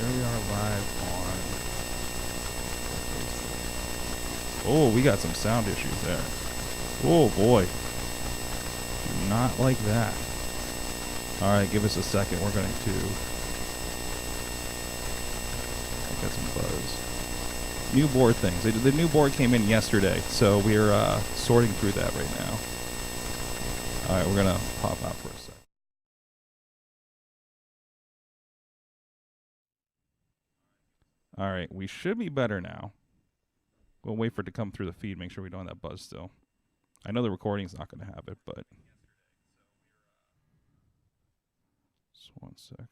we are live on Facebook. Oh, we got some sound issues there. Oh boy. Do not like that. Alright, give us a second. We're going to get some buzz. New board things. The new board came in yesterday, so we're sorting through that right now. Alright, we're going to pop out for a second. All right, we should be better now. We'll wait for it to come through the feed, make sure we don't have that buzz still. I know the recording's not going to have it, but... Just one sec.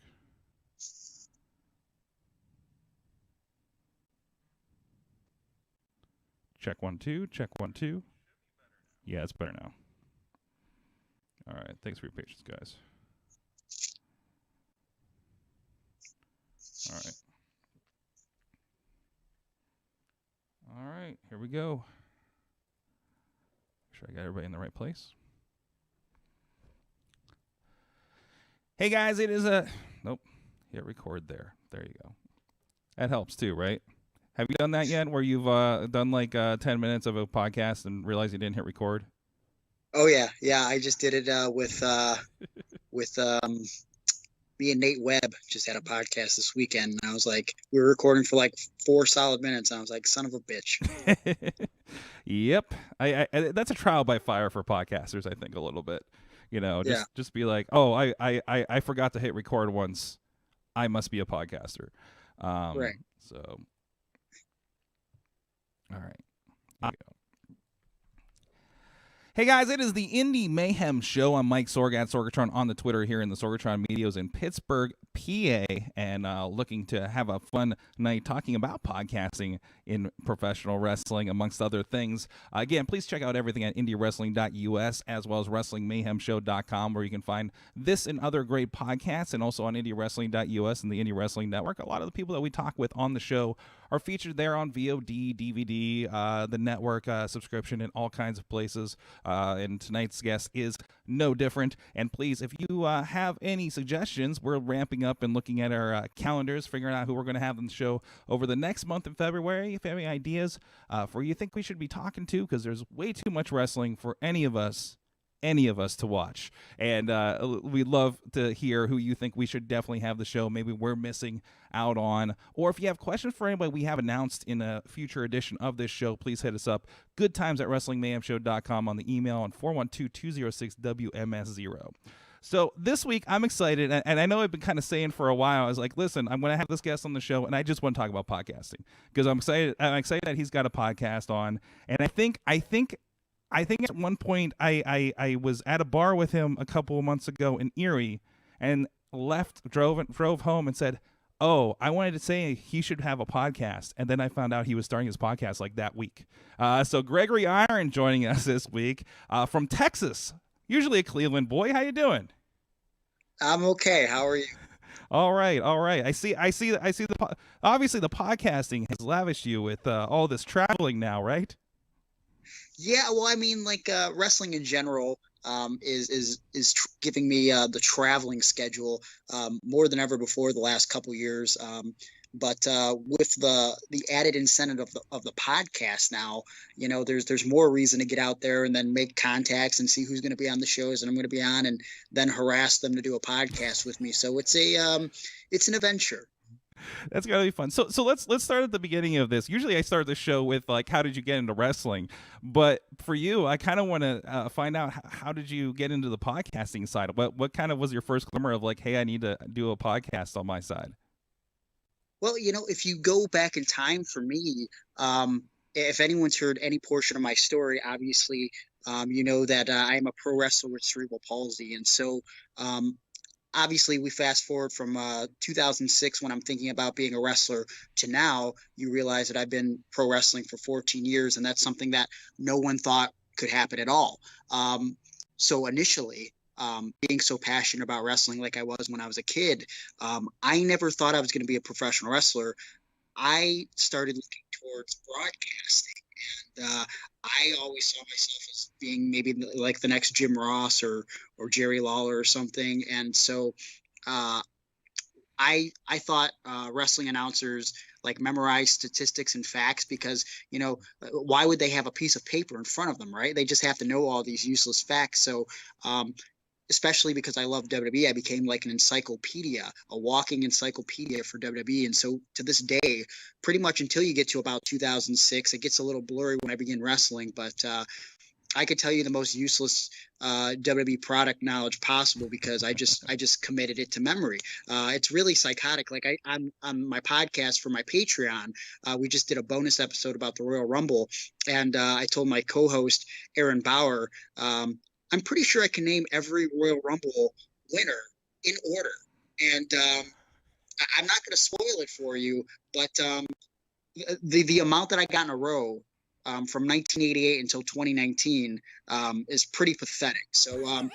Check 1 2, check 1 2. Yeah, it's better now. All right, thanks for your patience, guys. All right. All right, here we go. Make sure I got everybody in the right place. Hey guys, it is a... Nope. Hit record there. There you go. That helps too, right? Have you done that yet where you've done like 10 minutes of a podcast and realized you didn't hit record? Oh yeah. Yeah, I just did it with me and Nate Webb just had a podcast this weekend. And I was like, we were recording for like 4 solid minutes. And I was like, son of a bitch. Yep. I that's a trial by fire for podcasters, I think, a little bit. You know, just be like, oh, I forgot to hit record once. I must be a podcaster. Right. So, all right. Here we go. Hey guys, it is the Indy Mayhem show. I'm Mike Sorg at Sorgatron on the Twitter here in the Sorgatron Medios in Pittsburgh, PA, and looking to have a fun night talking about podcasting in professional wrestling, amongst other things. Again, please check out everything at IndyWrestling.us as well as WrestlingMayhemShow.com, where you can find this and other great podcasts, and also on IndyWrestling.us and the Indy Wrestling Network. A lot of the people that we talk with on the show are featured there on VOD, DVD, the network subscription, and all kinds of places. And tonight's guest is no different. And please, if you have any suggestions, we're ramping up and looking at our calendars, figuring out who we're going to have on the show over the next month in February. If you have any ideas for who you think we should be talking to, because there's way too much wrestling for any of us to watch, and we'd love to hear who you think we should definitely have the show. Maybe we're missing out on, or if you have questions for anybody we have announced in a future edition of this show, please hit us up. Good times at WrestlingMayhemShow.com on the email on 412-206-WMS0. So this week I'm excited, and I know I've been kind of saying for a while, I was like, listen, I'm going to have this guest on the show, and I just want to talk about podcasting because I'm excited that he's got a podcast on, and I think at one point I was at a bar with him a couple of months ago in Erie, and drove home and said, oh, I wanted to say he should have a podcast, and then I found out he was starting his podcast like that week. So Gregory Iron joining us this week from Texas, usually a Cleveland boy. How you doing? I'm okay. How are you? All right. I see. Obviously the podcasting has lavished you with all this traveling now, right? Yeah, well, I mean, like wrestling in general is giving me the traveling schedule more than ever before the last couple years. But with the added incentive of the podcast now, you know, there's more reason to get out there and then make contacts and see who's going to be on the shows that I'm going to be on, and then harass them to do a podcast with me. So it's an adventure. That's gotta be fun. So let's start at the beginning of this. Usually I start the show with like, how did you get into wrestling? But for you, I kind of want to find out how did you get into the podcasting side? What kind of was your first glimmer of like, hey, I need to do a podcast on my side? Well, you know, if you go back in time for me, if anyone's heard any portion of my story, obviously, you know that I am a pro wrestler with cerebral palsy, and so. Obviously, we fast forward from 2006 when I'm thinking about being a wrestler to now, you realize that I've been pro wrestling for 14 years, and that's something that no one thought could happen at all. So initially, being so passionate about wrestling like I was when I was a kid, I never thought I was going to be a professional wrestler. I started looking towards broadcasting. And I always saw myself as being maybe like the next Jim Ross or Jerry Lawler or something. And so I thought wrestling announcers like memorize statistics and facts because, why would they have a piece of paper in front of them, right? They just have to know all these useless facts. So, especially because I love WWE, I became like an encyclopedia, a walking encyclopedia for WWE. And so to this day, pretty much until you get to about 2006, it gets a little blurry when I begin wrestling, but I could tell you the most useless WWE product knowledge possible because I just committed it to memory. It's really psychotic. Like on my podcast for my Patreon, we just did a bonus episode about the Royal Rumble, and I told my co-host Aaron Bauer, I'm pretty sure I can name every Royal Rumble winner in order, and I'm not going to spoil it for you, but the amount that I got in a row from 1988 until 2019 is pretty pathetic. So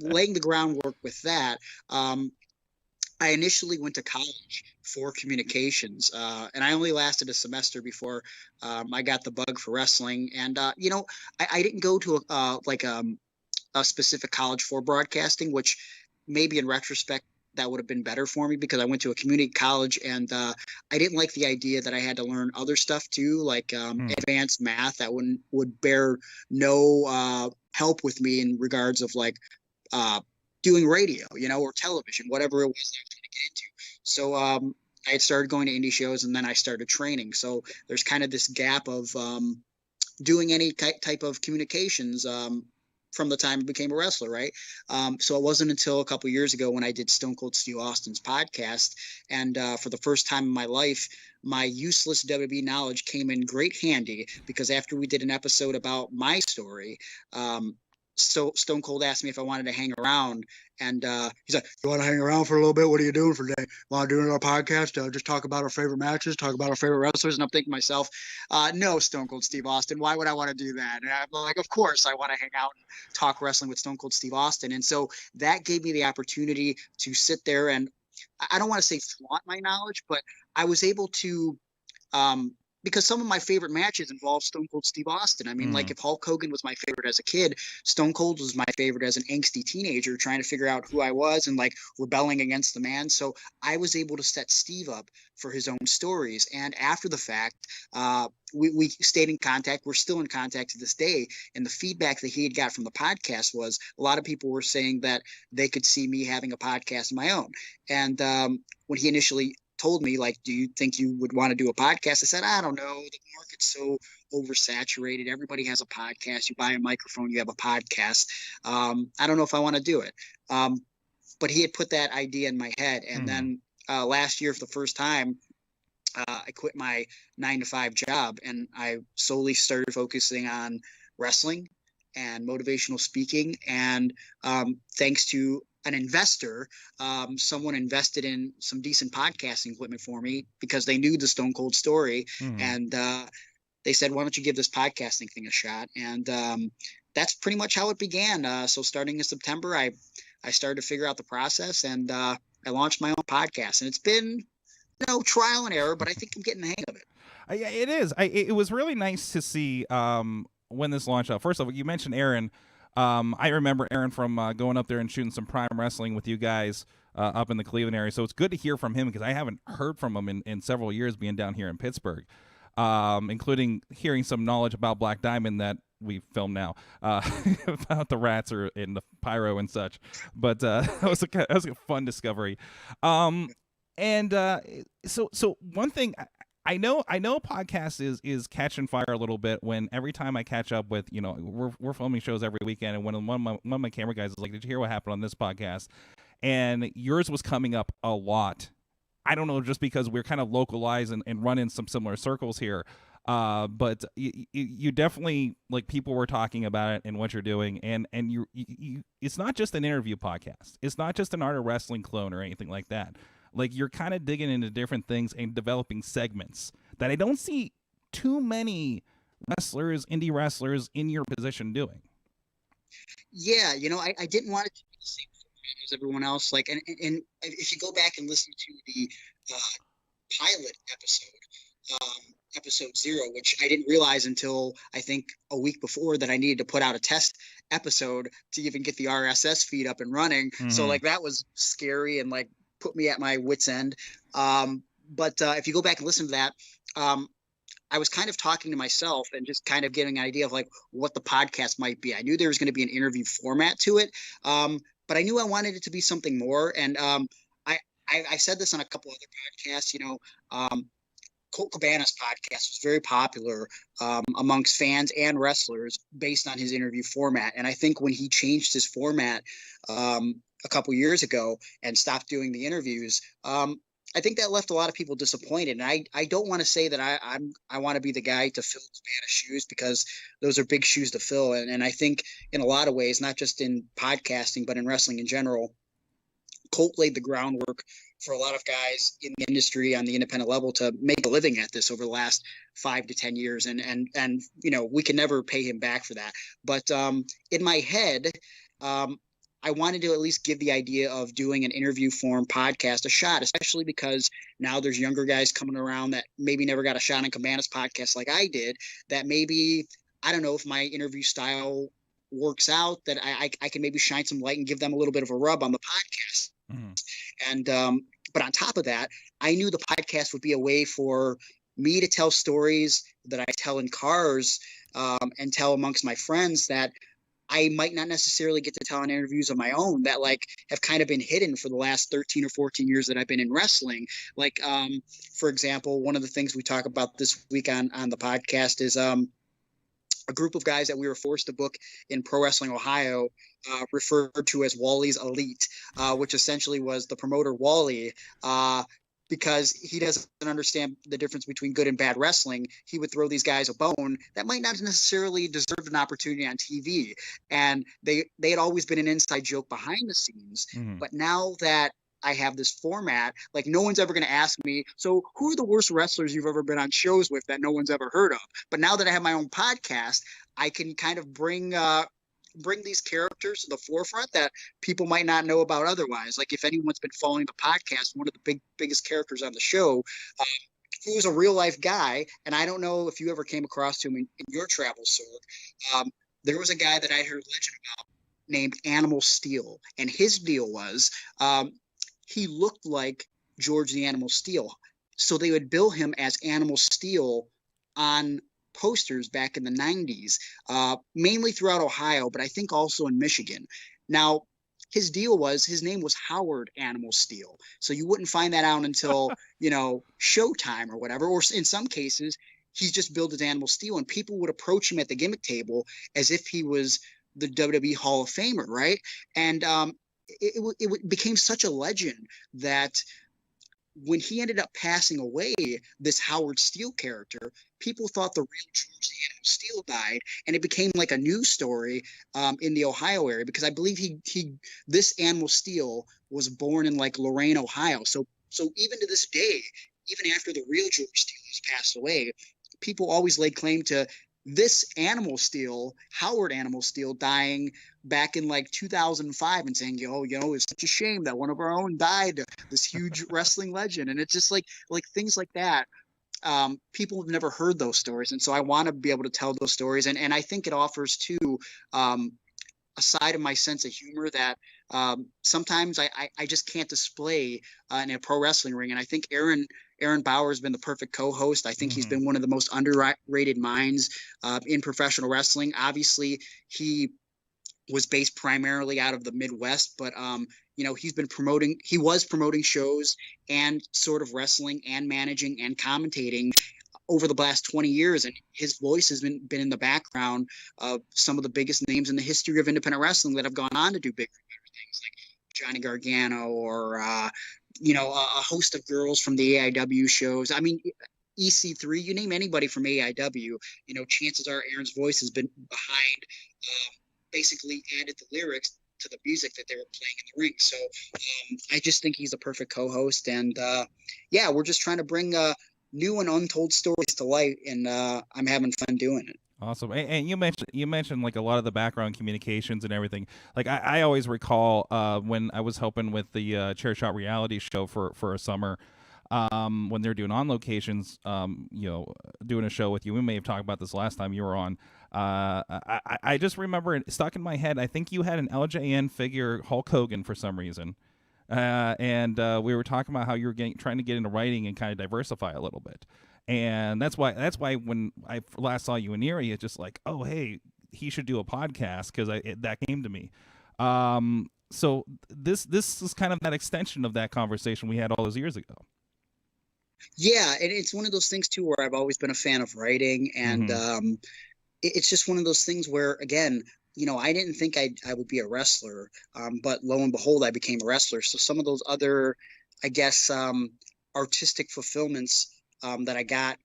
laying the groundwork with that, I initially went to college for communications, and I only lasted a semester before I got the bug for wrestling. And I didn't go to a specific college for broadcasting, which maybe in retrospect that would have been better for me because I went to a community college and I didn't like the idea that I had to learn other stuff too, like advanced math that would bear no help with me in regards of like doing radio, or television, whatever it was that I was going to get into. So I had started going to indie shows and then I started training. So there's kind of this gap of doing any type of communications from the time I became a wrestler, right? So it wasn't until a couple years ago when I did Stone Cold Steve Austin's podcast, and for the first time in my life, my useless WWE knowledge came in great handy because after we did an episode about my story, so Stone Cold asked me if I wanted to hang around, and he's like, "You want to hang around for a little bit? What are you doing for the day? Want to do another podcast? Just talk about our favorite matches, talk about our favorite wrestlers." And I'm thinking to myself, "No, Stone Cold Steve Austin. Why would I want to do that?" And I'm like, "Of course, I want to hang out and talk wrestling with Stone Cold Steve Austin." And so that gave me the opportunity to sit there and I don't want to say flaunt my knowledge, but I was able to. Because some of my favorite matches involve Stone Cold Steve Austin. I mean, like if Hulk Hogan was my favorite as a kid, Stone Cold was my favorite as an angsty teenager trying to figure out who I was and like rebelling against the man. So I was able to set Steve up for his own stories. And after the fact, we stayed in contact. We're still in contact to this day. And the feedback that he had got from the podcast was a lot of people were saying that they could see me having a podcast of my own. And when he initially told me, like, do you think you would want to do a podcast? I said, I don't know. The market's so oversaturated. Everybody has a podcast. You buy a microphone, you have a podcast. I don't know if I want to do it. But he had put that idea in my head. And then last year, for the first time, I quit my 9-to-5 job and I solely started focusing on wrestling and motivational speaking. And thanks to an investor, someone invested in some decent podcasting equipment for me because they knew the Stone Cold story. And they said, why don't you give this podcasting thing a shot? And that's pretty much how it began. So starting in September, I started to figure out the process and I launched my own podcast. And it's been, trial and error, but I think I'm getting the hang of it. Yeah, it is. It was really nice to see when this launched out. First of all, you mentioned Aaron. I remember Aaron from going up there and shooting some Prime Wrestling with you guys up in the Cleveland area. So it's good to hear from him because I haven't heard from him in several years being down here in Pittsburgh, including hearing some knowledge about Black Diamond that we film now about the rats or in the pyro and such. But that was a fun discovery. So one thing I know podcast is catching fire a little bit when every time I catch up with, we're filming shows every weekend, and when one of my camera guys is like, did you hear what happened on this podcast? And yours was coming up a lot. I don't know, just because we're kind of localized and run in some similar circles here. But you definitely, like, people were talking about it and what you're doing, and you it's not just an interview podcast. It's not just an Art of Wrestling clone or anything like that. Like, you're kind of digging into different things and developing segments that I don't see too many indie wrestlers in your position doing. Yeah, I didn't want it to be the same as everyone else. Like, and if you go back and listen to the pilot episode 0, which I didn't realize until I think a week before that I needed to put out a test episode to even get the RSS feed up and running. So like that was scary and like put me at my wit's end. But if you go back and listen to that, I was kind of talking to myself and just kind of getting an idea of like what the podcast might be. I knew there was going to be an interview format to it, but I knew I wanted it to be something more. And I said this on a couple other podcasts. Colt Cabana's podcast was very popular amongst fans and wrestlers based on his interview format. And I think when he changed his format a couple years ago and stopped doing the interviews, I think that left a lot of people disappointed. And I don't want to say that I want to be the guy to fill Cabana's shoes, because those are big shoes to fill. And I think in a lot of ways, not just in podcasting, but in wrestling in general, Colt laid the groundwork for a lot of guys in the industry on the independent level to make a living at this over the last 5 to 10 years. And we can never pay him back for that. But in my head, I wanted to at least give the idea of doing an interview form podcast a shot, especially because now there's younger guys coming around that maybe never got a shot on Cabana's podcast like I did, that maybe, I don't know if my interview style works out, that I can maybe shine some light and give them a little bit of a rub on the podcast. Mm-hmm. And, but on top of that, I knew the podcast would be a way for me to tell stories that I tell in cars and tell amongst my friends that I might not necessarily get to tell in interviews of my own, that like have kind of been hidden for the last 13 or 14 years that I've been in wrestling. Like, for example, one of the things we talk about this week on the podcast is a group of guys that we were forced to book in Pro Wrestling Ohio, referred to as Wally's Elite, which essentially was the promoter Wally, because he doesn't understand the difference between good and bad wrestling. He would throw these guys a bone that might not necessarily deserve an opportunity on TV. And they had always been an inside joke behind the scenes. Mm-hmm. But now that I have this format, like no one's ever going to ask me, so who are the worst wrestlers you've ever been on shows with that no one's ever heard of? But now that I have my own podcast, I can kind of bring these characters to the forefront that people might not know about otherwise. Like if anyone's been following the podcast, one of the biggest characters on the show, who's a real life guy, and I don't know if you ever came across him in your travels, Sorg. There was a guy that I heard legend about named Animal Steel, and his deal was he looked like George the Animal Steel, so they would bill him as Animal Steel on posters back in the 90s, mainly throughout Ohio, but I think also in Michigan. Now, his deal was his name was Howard Animal Steel, so you wouldn't find that out until Showtime or whatever, or in some cases he's just billed as Animal Steel, and people would approach him at the gimmick table as if he was the WWE Hall of Famer, right? And it became such a legend that when he ended up passing away, this Howard Steel character, people thought the real George the Animal Steel died, and it became like a news story in the Ohio area, because I believe this Animal Steel was born in like Lorain, Ohio. So even to this day, even after the real George Steel has passed away, people always laid claim to this Animal Steel, Howard Animal Steel, dying back in like 2005 and saying, it's such a shame that one of our own died, this huge wrestling legend. And it's just like things like that. People have never heard those stories. And so I want to be able to tell those stories. And I think it offers too a side of my sense of humor that sometimes I just can't display in a pro wrestling ring. And I think Aaron Bauer has been the perfect co-host. I think he's been one of the most underrated minds in professional wrestling. Obviously, he was based primarily out of the Midwest, but he was promoting shows and sort of wrestling and managing and commentating over the last 20 years. And his voice has been in the background of some of the biggest names in the history of independent wrestling that have gone on to do bigger things, like Johnny Gargano or, a host of girls from the AIW shows. I mean, EC3, you name anybody from AIW, chances are Aaron's voice has been behind, basically added the lyrics to the music that they were playing in the ring. So I just think he's a perfect co-host. And we're just trying to bring new and untold stories to light, and I'm having fun doing it. Awesome. And you mentioned like a lot of the background communications and everything. Like I always recall when I was helping with the Chair Shot reality show for a summer, when they're doing on locations, doing a show with you. We may have talked about this last time you were on. I just remember it stuck in my head. I think you had an LJN figure Hulk Hogan for some reason. and we were talking about how you were trying to get into writing and kind of diversify a little bit. And that's why when I last saw you in Erie, it's just like, oh, hey, he should do a podcast, because that came to me. So this is kind of that extension of that conversation we had all those years ago. Yeah, and it's one of those things too where I've always been a fan of writing, and it's just one of those things where, again, I didn't think I would be a wrestler, but lo and behold, I became a wrestler. So some of those other, I guess, artistic fulfillments that I got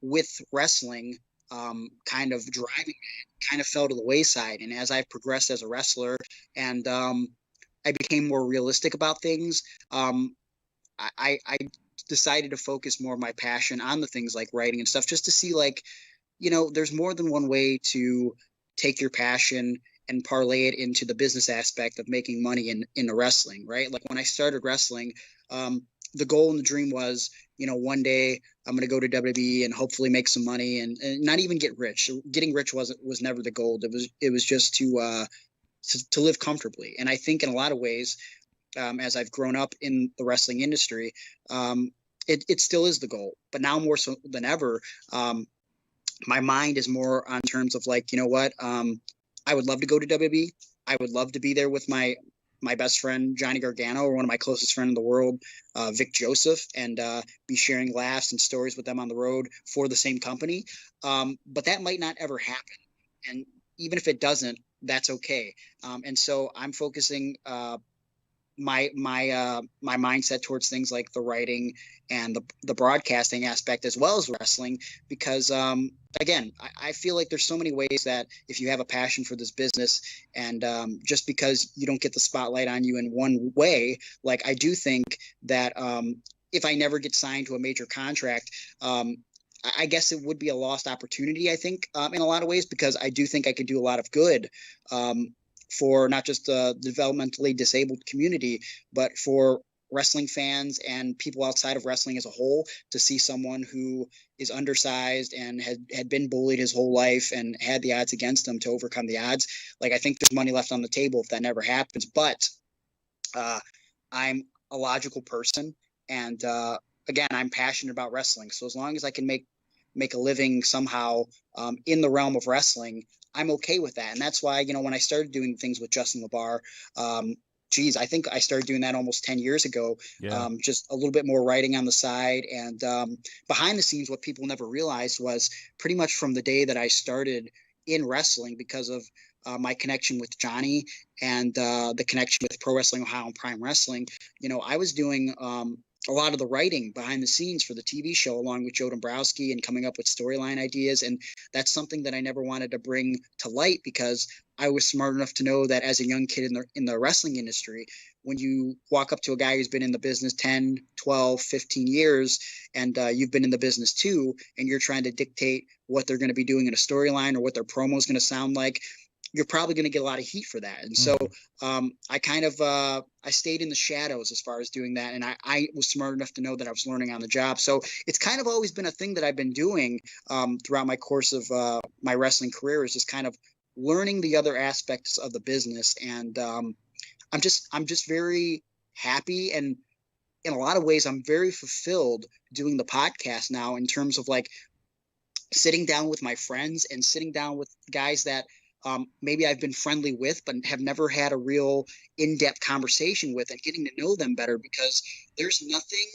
with wrestling, kind of driving it, kind of fell to the wayside. And as I've progressed as a wrestler, and I became more realistic about things, I decided to focus more of my passion on the things like writing and stuff, just to see, like, there's more than one way to take your passion and parlay it into the business aspect of making money in the wrestling, right? Like when I started wrestling, the goal and the dream was, one day I'm going to go to WWE and hopefully make some money, and not even get rich. Getting rich was never the goal. It was just to live comfortably. And I think in a lot of ways, as I've grown up in the wrestling industry, it still is the goal. But now more so than ever, my mind is more on terms of like, what, I would love to go to WWE. I would love to be there with my best friend, Johnny Gargano, or one of my closest friends in the world, Vic Joseph, and be sharing laughs and stories with them on the road for the same company. But that might not ever happen. And even if it doesn't, that's okay. And so I'm focusing my mindset towards things like the writing and the broadcasting aspect, as well as wrestling, because again, I feel like there's so many ways that if you have a passion for this business, and just because you don't get the spotlight on you in one way, like I do think that if I never get signed to a major contract, I guess it would be a lost opportunity, I think, in a lot of ways, because I do think I could do a lot of good for not just the developmentally disabled community, but for wrestling fans and people outside of wrestling as a whole, to see someone who is undersized and had been bullied his whole life and had the odds against him to overcome the odds. Like, I think there's money left on the table if that never happens. But I'm a logical person, and again, I'm passionate about wrestling. So as long as I can make a living somehow in the realm of wrestling, I'm okay with that. And that's why, when I started doing things with Justin LaBar, I think I started doing that almost 10 years ago. Yeah. Just a little bit more writing on the side. And behind the scenes, what people never realized was pretty much from the day that I started in wrestling, because of my connection with Johnny and the connection with Pro Wrestling Ohio and Prime Wrestling, I was doing a lot of the writing behind the scenes for the TV show, along with Joe Dombrowski, and coming up with storyline ideas. And that's something that I never wanted to bring to light, because I was smart enough to know that as a young kid in the wrestling industry, when you walk up to a guy who's been in the business 10, 12, 15 years, and you've been in the business too, and you're trying to dictate what they're going to be doing in a storyline or what their promo is going to sound like, you're probably going to get a lot of heat for that. And so I kind of I stayed in the shadows as far as doing that. And I was smart enough to know that I was learning on the job. So it's kind of always been a thing that I've been doing throughout my course of my wrestling career, is just kind of learning the other aspects of the business. And I'm just very happy. And in a lot of ways, I'm very fulfilled doing the podcast now, in terms of like sitting down with my friends and sitting down with guys that maybe I've been friendly with, but have never had a real in-depth conversation with, and getting to know them better, because there's nothing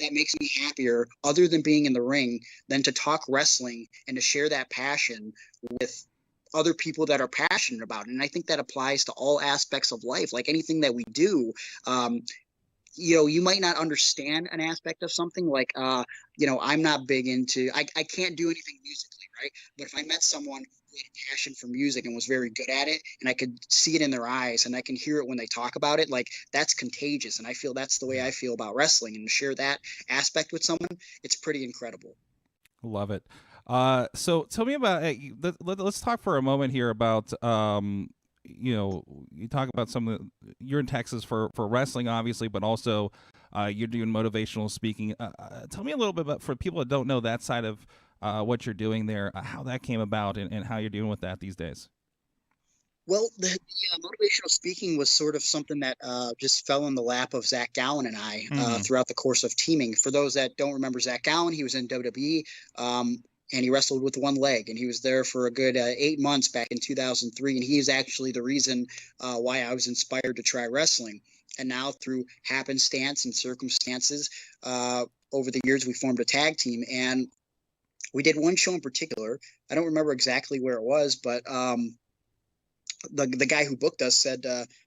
that makes me happier other than being in the ring than to talk wrestling and to share that passion with other people that are passionate about it. And I think that applies to all aspects of life. Like anything that we do, you might not understand an aspect of something, like, I'm not big into, I can't do anything musically, right? But if I met someone who had a passion for music and was very good at it, and I could see it in their eyes and I can hear it when they talk about it, like, that's contagious. And I feel that's the way I feel about wrestling, and to share that aspect with someone, it's pretty incredible. Love it. So tell me about, let's talk for a moment here about, you talk about you're in Texas for wrestling, obviously, but also you're doing motivational speaking. Tell me a little bit about, for people that don't know that side of what you're doing there, how that came about, and how you're doing with that these days. Well, the motivational speaking was sort of something that just fell in the lap of Zach Gallen and I Mm-hmm. throughout the course of teaming. For those that don't remember Zach Gallen, he was in WWE, and he wrestled with one leg, and he was there for a good 8 months back in 2003. And he is actually the reason why I was inspired to try wrestling. And now, through happenstance and circumstances, over the years, we formed a tag team, and we did one show in particular. I don't remember exactly where it was, but the guy who booked us said,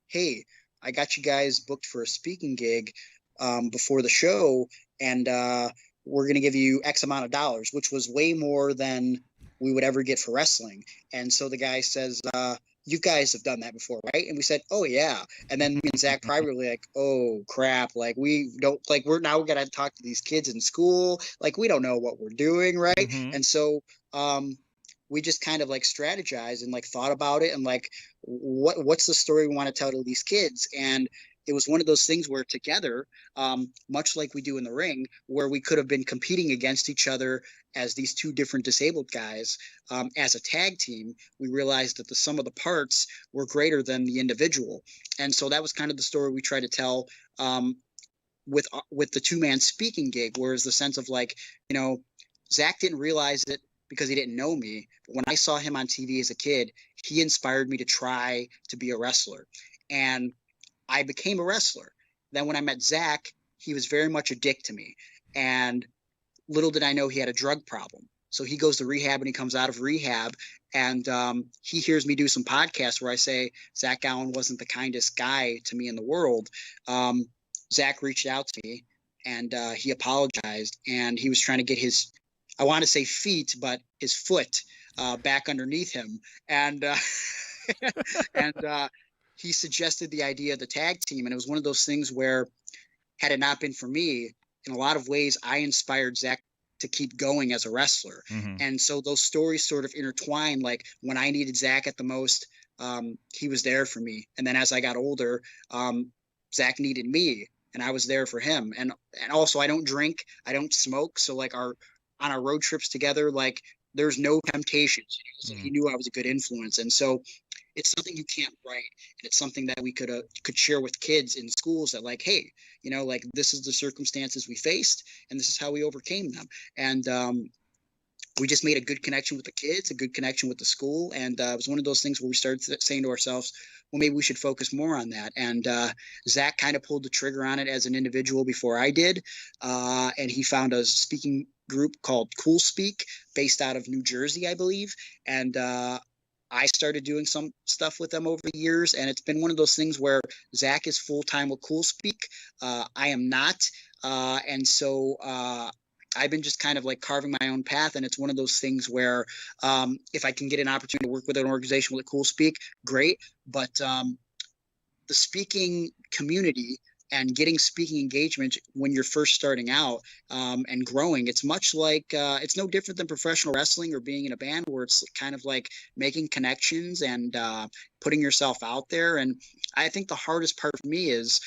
"Hey, I got you guys booked for a speaking gig before the show, and we're going to give you X amount of dollars," which was way more than we would ever get for wrestling. And so the guy says, "You guys have done that before, right?" And we said, "Oh yeah." And then me and Zach privately like, "Oh crap! Like we don't like we're now gonna talk to these kids in school. Like we don't know what we're doing, right?" Mm-hmm. And so we just kind of like strategized and like thought about it and like what's the story we want to tell to these kids. And it was one of those things where together, much like we do in the ring, where we could have been competing against each other as these two different disabled guys, as a tag team, we realized that the sum of the parts were greater than the individual. And so that was kind of the story we tried to tell, with the two-man speaking gig, whereas the sense of like, Zach didn't realize it because he didn't know me. But when I saw him on TV as a kid, he inspired me to try to be a wrestler. And I became a wrestler. Then when I met Zach, he was very much a dick to me. And little did I know he had a drug problem. So he goes to rehab and he comes out of rehab, and he hears me do some podcasts where I say Zach Allen wasn't the kindest guy to me in the world. Zach reached out to me, and he apologized, and he was trying to get his, I want to say feet, but his foot back underneath him. And and he suggested the idea of the tag team. And it was one of those things where, had it not been for me, in a lot of ways, I inspired Zach to keep going as a wrestler. Mm-hmm. And so those stories sort of intertwine. Like when I needed Zach at the most, he was there for me. And then as I got older, Zach needed me, and I was there for him. And also, I don't drink, I don't smoke. So like on our road trips together, like there's no temptations. So he knew I was a good influence. And so it's something you can't write, and it's something that we could share with kids in schools, that like, hey, like this is the circumstances we faced, and this is how we overcame them. And we just made a good connection with the kids, a good connection with the school, and it was one of those things where we started saying to ourselves, well, maybe we should focus more on that. And Zach kind of pulled the trigger on it as an individual before I did, and he found a speaking group called Cool Speak, based out of New Jersey, I believe, and I started doing some stuff with them over the years, and it's been one of those things where Zach is full-time with Cool Speak. I am not. And so I've been just kind of like carving my own path. And it's one of those things where if I can get an opportunity to work with an organization with Cool Speak, great. But the speaking community and getting speaking engagement when you're first starting out and growing, it's much like it's no different than professional wrestling or being in a band, where it's kind of like making connections and putting yourself out there. And I think the hardest part for me is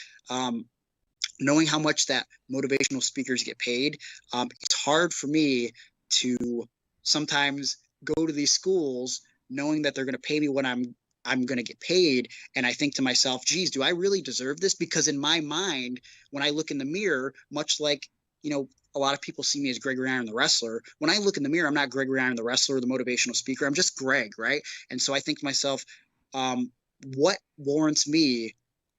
knowing how much that motivational speakers get paid. It's hard for me to sometimes go to these schools knowing that they're going to pay me what I'm going to get paid. And I think to myself, geez, do I really deserve this? Because in my mind, when I look in the mirror, much like, a lot of people see me as Gregory Iron, the wrestler. When I look in the mirror, I'm not Gregory Iron, the wrestler, the motivational speaker. I'm just Greg, right? And so I think to myself, what warrants me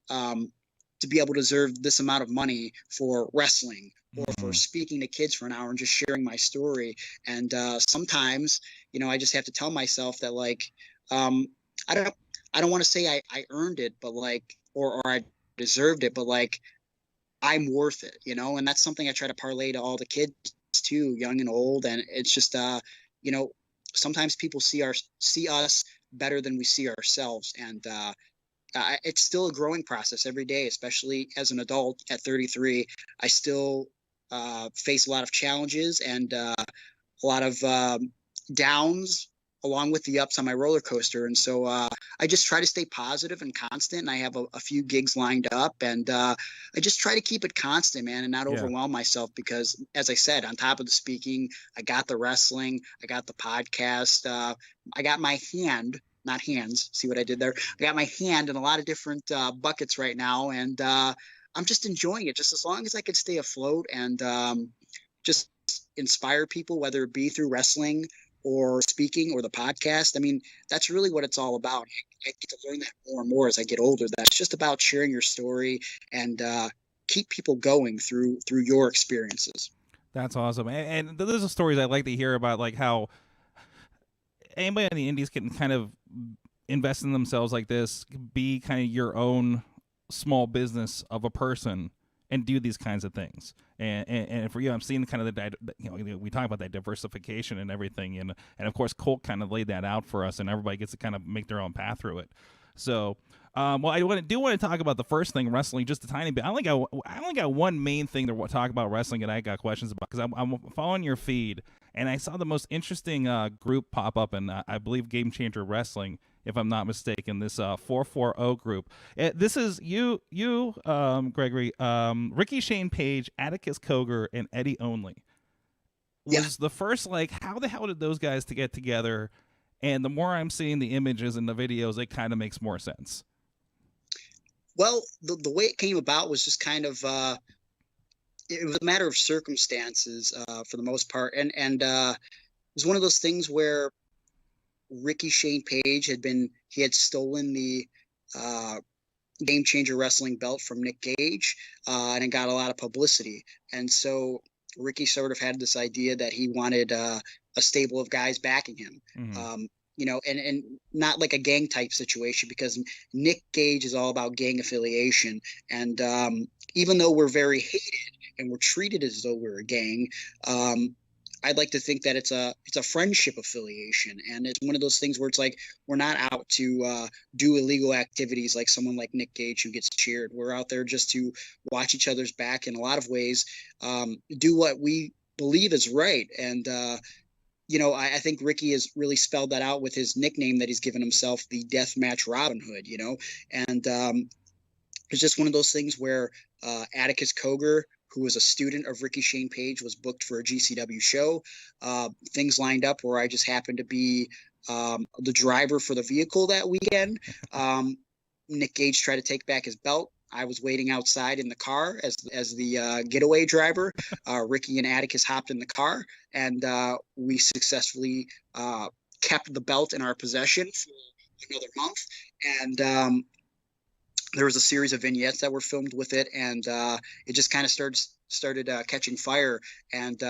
to be able to deserve this amount of money for wrestling or for speaking to kids for an hour and just sharing my story? And sometimes, I just have to tell myself that, like, I don't want to say I earned it, but like, or I deserved it, but like, I'm worth it, and that's something I try to parlay to all the kids too, young and old. And it's just, sometimes people see us better than we see ourselves. And it's still a growing process every day, especially as an adult at 33. I still face a lot of challenges and a lot of downs along with the ups on my roller coaster. And so I just try to stay positive and constant. And I have a few gigs lined up, and I just try to keep it constant, man, and not overwhelm myself, because as I said, on top of the speaking, I got the wrestling, I got the podcast, I got my hand not hands. See what I did there? I got my hand in a lot of different buckets right now, and I'm just enjoying it. Just as long as I can stay afloat and just inspire people, whether it be through wrestling or speaking or the podcast. I mean, that's really what it's all about. I get to learn that more and more as I get older. That's just about sharing your story and keep people going through your experiences. That's awesome. And those are stories I like to hear about, like how anybody in the indies can kind of invest in themselves like this, be kind of your own small business of a person and do these kinds of things. And for you, I'm seeing kind of we talk about that diversification and everything. And of course, Colt kind of laid that out for us, and everybody gets to kind of make their own path through it. So, well, I do want to talk about the first thing, wrestling, just a tiny bit. I only got one main thing to talk about wrestling, and I got questions about, because I'm following your feed, and I saw the most interesting group pop up, and I believe Game Changer Wrestling, if I'm not mistaken, this 440 group. This is you, Gregory, Ricky Shane Page, Atticus Cogar, and Eddie Only. Was the first, like, how the hell did those guys to get together? And the more I'm seeing the images and the videos, it kind of makes more sense. Well, the way it came about was just kind of it was a matter of circumstances for the most part, and it was one of those things where Ricky Shane Page had stolen the Game Changer Wrestling belt from Nick Gage, and it got a lot of publicity, and so Ricky sort of had this idea that he wanted a stable of guys backing him. Mm-hmm. And not like a gang type situation, because Nick Gage is all about gang affiliation. And even though we're very hated and we're treated as though we're a gang, I'd like to think that it's a friendship affiliation. And it's one of those things where it's like, we're not out to do illegal activities like someone like Nick Gage who gets cheered. We're out there just to watch each other's back in a lot of ways, do what we believe is right. And, I think Ricky has really spelled that out with his nickname that he's given himself, the Deathmatch Robin Hood, and it's just one of those things where Atticus Cogar, who was a student of Ricky Shane Page, was booked for a GCW show. Things lined up where I just happened to be the driver for the vehicle that weekend. Nick Gage tried to take back his belt. I was waiting outside in the car as the getaway driver. Ricky and Atticus hopped in the car, and we successfully kept the belt in our possession for another month. And there was a series of vignettes that were filmed with it, and it just kind of started catching fire. And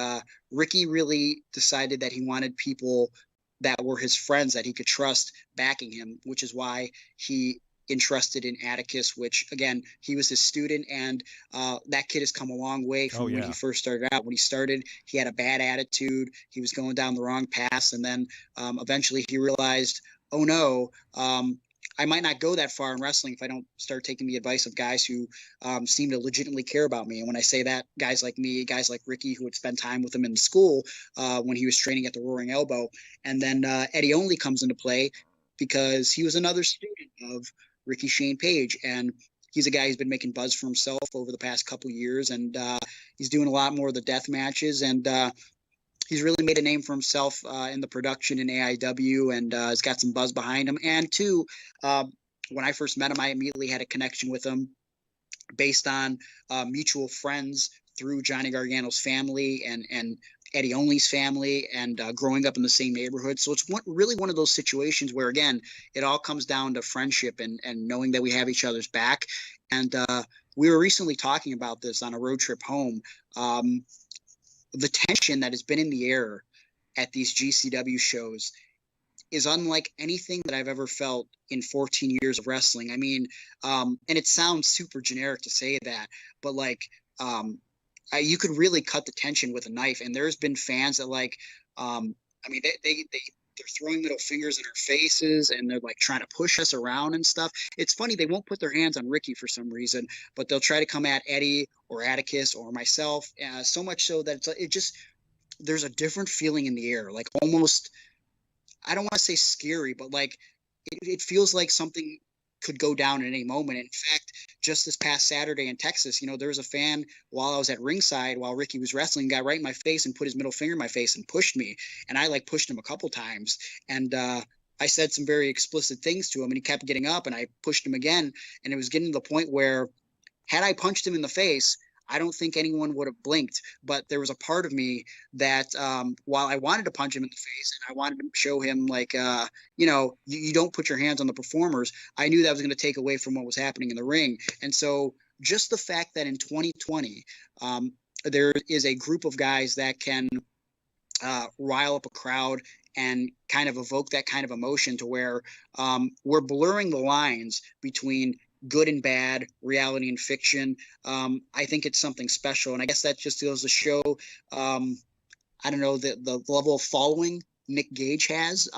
Ricky really decided that he wanted people that were his friends that he could trust backing him, which is why he entrusted in Atticus, which again, he was his student, and that kid has come a long way from when he first started out. When he started, he had a bad attitude. He was going down the wrong path, and then eventually he realized, oh no, I might not go that far in wrestling if I don't start taking the advice of guys who seem to legitimately care about me. And when I say that, guys like me, guys like Ricky, who would spend time with him in school when he was training at the Roaring Elbow. And then Eddie Only comes into play because he was another student of Ricky Shane Page, and he's a guy who's been making buzz for himself over the past couple years, and he's doing a lot more of the death matches, and he's really made a name for himself in the production in AIW, and has got some buzz behind him. And two, when I first met him, I immediately had a connection with him based on mutual friends through Johnny Gargano's family and Eddie Only's family, and growing up in the same neighborhood. So it's really one of those situations where, again, it all comes down to friendship and knowing that we have each other's back. And we were recently talking about this on a road trip home. The tension that has been in the air at these GCW shows is unlike anything that I've ever felt in 14 years of wrestling. I mean, and it sounds super generic to say that, but like, you could really cut the tension with a knife. And there's been fans that they're throwing middle fingers in our faces, and they're like trying to push us around and stuff. It's funny. They won't put their hands on Ricky for some reason, but they'll try to come at Eddie or Atticus or myself. So much so that there's a different feeling in the air, like almost, I don't want to say scary, but like it feels like something could go down at any moment. And in fact, just this past Saturday in Texas, there was a fan while I was at ringside while Ricky was wrestling, got right in my face and put his middle finger in my face and pushed me. And I pushed him a couple times. And I I said some very explicit things to him, and he kept getting up, and I pushed him again, and it was getting to the point where had I punched him in the face, I don't think anyone would have blinked. But there was a part of me that, while I wanted to punch him in the face and I wanted to show him, like, you don't put your hands on the performers, I knew that was going to take away from what was happening in the ring. And so just the fact that in 2020, there is a group of guys that can rile up a crowd and kind of evoke that kind of emotion to where we're blurring the lines between good and bad, reality and fiction. I think it's something special. And I guess that just goes to show, I don't know, the level of following Nick Gage has,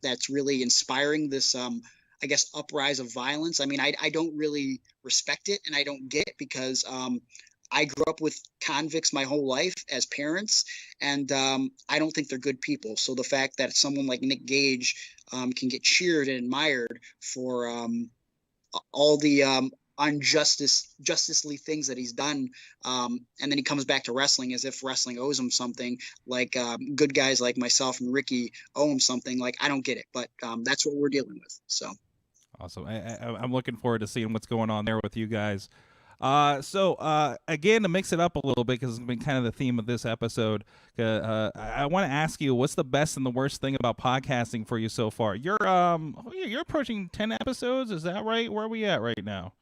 that's really inspiring this, I guess, uprise of violence. I mean, I don't really respect it, and I don't get it because I grew up with convicts my whole life as parents, and I don't think they're good people. So the fact that someone like Nick Gage can get cheered and admired for all the unjustly things that he's done, and then he comes back to wrestling as if wrestling owes him something, like good guys like myself and Ricky owe him something. Like, I don't get it, but that's what we're dealing with. So awesome. I'm looking forward to seeing what's going on there with you guys. So again, to mix it up a little bit, because it's been kind of the theme of this episode, I want to ask you, what's the best and the worst thing about podcasting for you so far? You're approaching 10 episodes, is that right? Where are we at right now?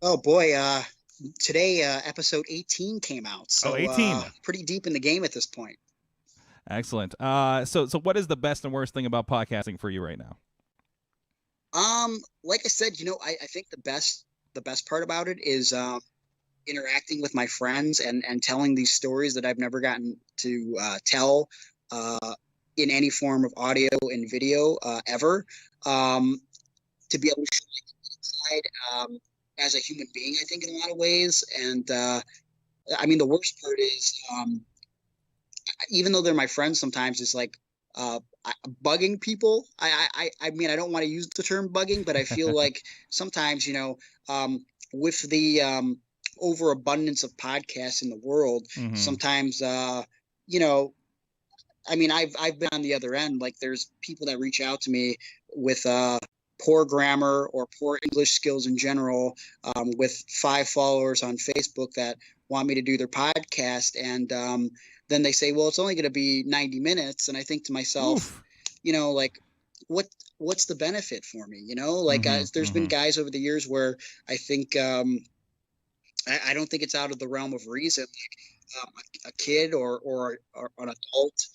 Oh boy, today episode 18 came out, so 18. Pretty deep in the game at this point. Excellent. So what is the best and worst thing about podcasting for you right now? Like I said, I think the best part about it is interacting with my friends and telling these stories that I've never gotten to tell in any form of audio and video ever. To be able to show my side as a human being, I think, in a lot of ways. And I mean, the worst part is, even though they're my friends, sometimes it's like bugging people. I mean, I don't want to use the term bugging, but I feel like sometimes, with the overabundance of podcasts in the world, sometimes, I mean, I've been on the other end. Like, there's people that reach out to me with poor grammar or poor English skills in general, with 5 followers on Facebook that want me to do their podcast, and then they say, well, it's only going to be 90 minutes. And I think to myself, like, what's the benefit for me? Like, there's been guys over the years where I think, I don't think it's out of the realm of reason. Like, a kid or an adult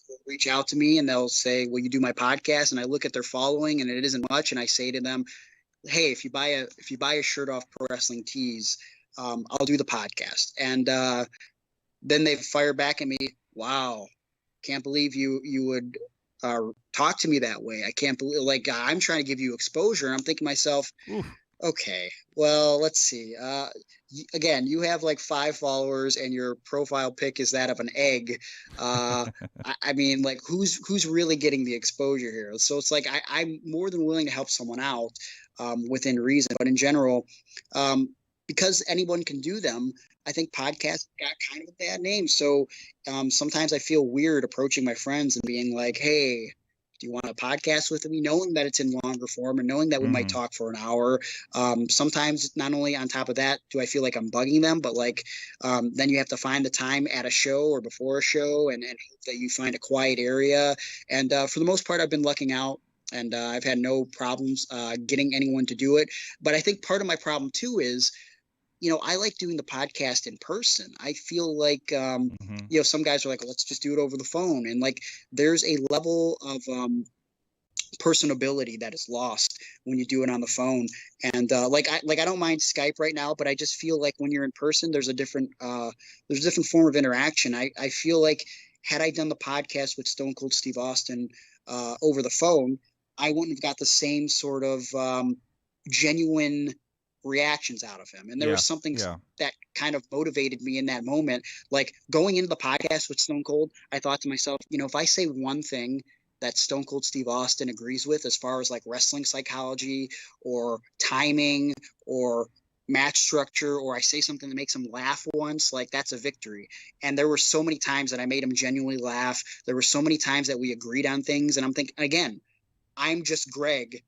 will reach out to me and they'll say, will you do my podcast? And I look at their following and it isn't much. And I say to them, hey, if you buy a shirt off Pro Wrestling Tees, I'll do the podcast. And then they fire back at me, wow, can't believe you would talk to me that way. I can't believe, like, I'm trying to give you exposure. And I'm thinking to myself, okay, well, let's see. Again, you have like 5 followers and your profile pic is that of an egg. I mean, like, who's really getting the exposure here? So it's like, I'm more than willing to help someone out within reason. But in general, because anyone can do them, I think podcasts got kind of a bad name. So sometimes I feel weird approaching my friends and being like, hey, do you want a podcast with me? Knowing that it's in longer form and knowing that we might talk for an hour. Sometimes not only on top of that, do I feel like I'm bugging them, but like, then you have to find the time at a show or before a show and hope that you find a quiet area. And for the most part, I've been lucking out. And I've had no problems getting anyone to do it. But I think part of my problem too is, I like doing the podcast in person. I feel like, some guys are like, let's just do it over the phone. And like, there's a level of personability that is lost when you do it on the phone. And I don't mind Skype right now, but I just feel like when you're in person, there's a different form of interaction. I feel like had I done the podcast with Stone Cold Steve Austin over the phone, I wouldn't have got the same sort of genuine reactions out of him. And there was something that kind of motivated me in that moment. Like, going into the podcast with Stone Cold, I thought to myself, if I say one thing that Stone Cold Steve Austin agrees with as far as like wrestling psychology or timing or match structure, or I say something that makes him laugh once, like, that's a victory. And there were so many times that I made him genuinely laugh. There were so many times that we agreed on things. And I'm thinking, again, I'm just Greg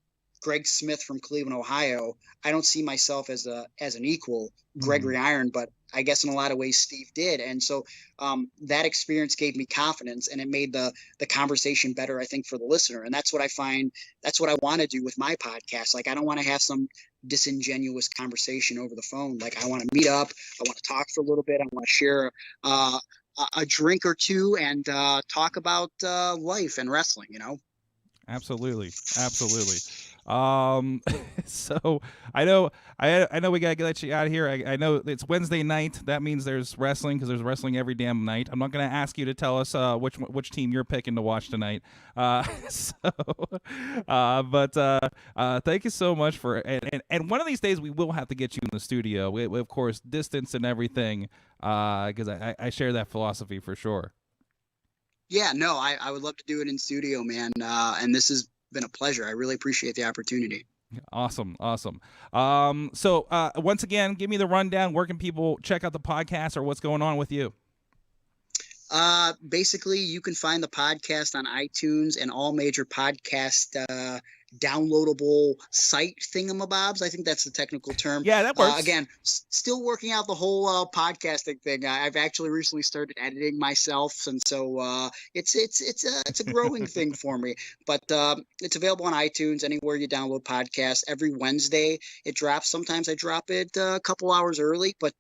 Smith from Cleveland, Ohio. I don't see myself as an equal Gregory Iron, but I guess in a lot of ways Steve did. And so that experience gave me confidence, and it made the conversation better, I think, for the listener. And that's what I find, that's what I want to do with my podcast. Like, I don't want to have some disingenuous conversation over the phone. Like, I want to meet up. I want to talk for a little bit. I want to share a drink or two and talk about life and wrestling, you know? Absolutely. So I know we gotta let you out of here. I know it's Wednesday night. That means there's wrestling, because there's wrestling every damn night. I'm not gonna ask you to tell us which team you're picking to watch tonight. But thank you so much for, and one of these days we will have to get you in the studio. We of course, distance and everything, because I share that philosophy for sure. Yeah, no, I would love to do it in studio, man. And this has been a pleasure. I really appreciate the opportunity. Awesome. So once again, give me the rundown. Where can people check out the podcast, or what's going on with you? Basically, you can find the podcast on iTunes and all major podcast downloadable site thingamabobs. I think that's the technical term. Yeah, that works. Again, still working out the whole podcasting thing. I've actually recently started editing myself, and so it's a growing thing for me. But it's available on iTunes, anywhere you download podcasts. Every Wednesday it drops. Sometimes I drop it a couple hours early, but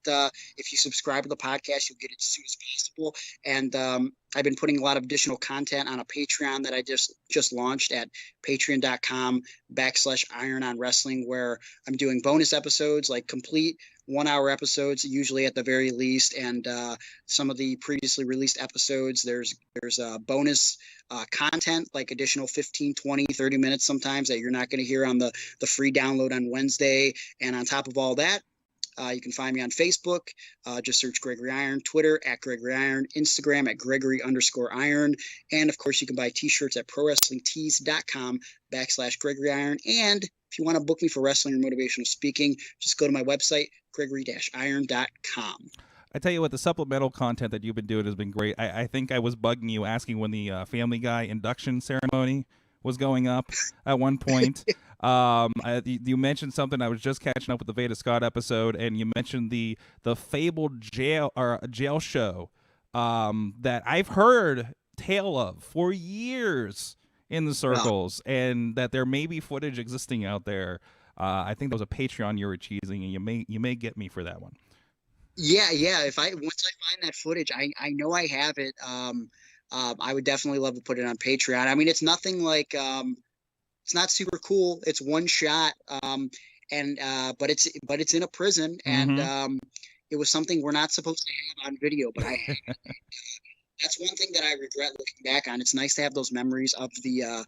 if you subscribe to the podcast, you'll get it as soon as possible. And I've been putting a lot of additional content on a Patreon that I just launched at patreon.com/Iron on Wrestling, where I'm doing bonus episodes, like complete 1-hour episodes, usually at the very least. And some of the previously released episodes, there's bonus content, like additional 15, 20, 30 minutes sometimes, that you're not going to hear on the free download on Wednesday. And on top of all that, you can find me on Facebook. Just search Gregory Iron, Twitter at Gregory Iron, Instagram at Gregory_Iron. And of course, you can buy t-shirts at prowrestlingtees.com/Gregory Iron. And if you want to book me for wrestling or motivational speaking, just go to my website, Gregory-Iron.com. I tell you what, the supplemental content that you've been doing has been great. I think I was bugging you, asking when the Family Guy induction ceremony was going up at one point. You mentioned something. I was just catching up with the Veda Scott episode, and you mentioned the fabled jail show that I've heard tale of for years in the circles, and that there may be footage existing out there. I think there was a Patreon you were cheesing, and you may get me for that one. Yeah. Once I find that footage, I know I have it. I would definitely love to put it on Patreon. I mean, it's nothing like it's not super cool. It's one shot, but it's in a prison, and it was something we're not supposed to have on video. But that's one thing that I regret looking back on. It's nice to have those memories of the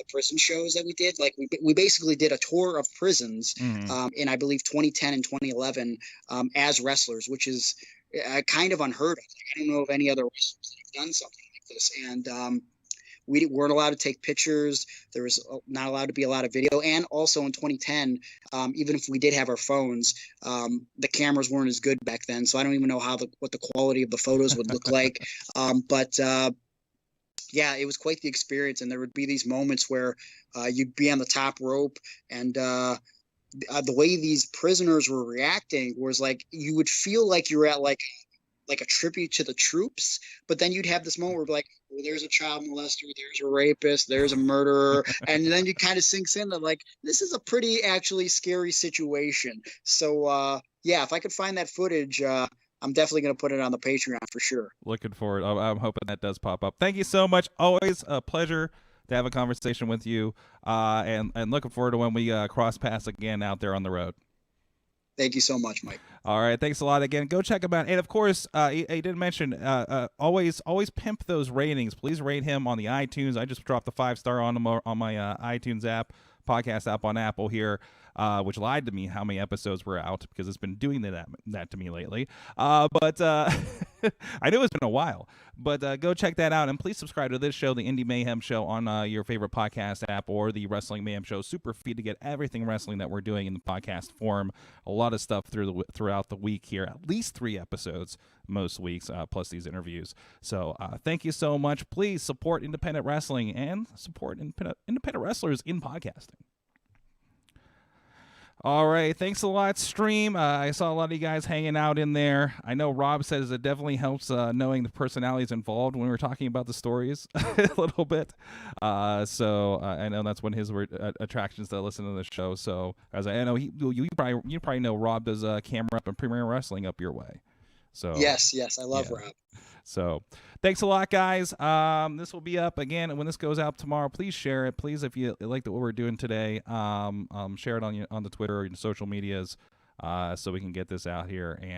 prison shows that we did. Like we basically did a tour of prisons in, I believe, 2010 and 2011 as wrestlers, which is kind of unheard of. Like, I don't know of any other wrestlers that have done something like this. And we weren't allowed to take pictures. There was not allowed to be a lot of video. And also in 2010, even if we did have our phones, the cameras weren't as good back then. So I don't even know what the quality of the photos would look like. Yeah, it was quite the experience. And there would be these moments where you'd be on the top rope, and the way these prisoners were reacting was like, you would feel like you were at like a tribute to the troops, but then you'd have this moment where like, well, there's a child molester, there's a rapist, there's a murderer, and then you kind of sinks in that like, this is a pretty actually scary situation. So yeah, if I could find that footage, I'm definitely going to put it on the Patreon for sure. Looking forward. I'm hoping that does pop up. Thank you so much. Always a pleasure to have a conversation with you, and looking forward to when we cross paths again out there on the road. Thank you so much, Mike. All right, thanks a lot again. Go check him out, and of course, he did mention always pimp those ratings. Please rate him on the iTunes. I just dropped the 5-star on my iTunes app, podcast app on Apple here, which lied to me how many episodes were out, because it's been doing that to me lately. But I know it's been a while, but go check that out. And please subscribe to this show, the Indie Mayhem Show, on your favorite podcast app, or the Wrestling Mayhem Show super feed to get everything wrestling that we're doing in the podcast form. A lot of stuff throughout the week here, at least 3 episodes most weeks, plus these interviews. So thank you so much. Please support independent wrestling and support independent wrestlers in podcasting. All right, thanks a lot, stream. I saw a lot of you guys hanging out in there. I know Rob says it definitely helps knowing the personalities involved when we're talking about the stories a little bit. So I know that's one of his attractions to listen to the show. So as I know, you probably know Rob does camera up and Premier Wrestling up your way. So yes, I love Rob. So thanks a lot, guys. This will be up again, and when this goes out tomorrow, please share it. Please, if you like what we're doing today, share it on the Twitter or your social medias, so we can get this out here. And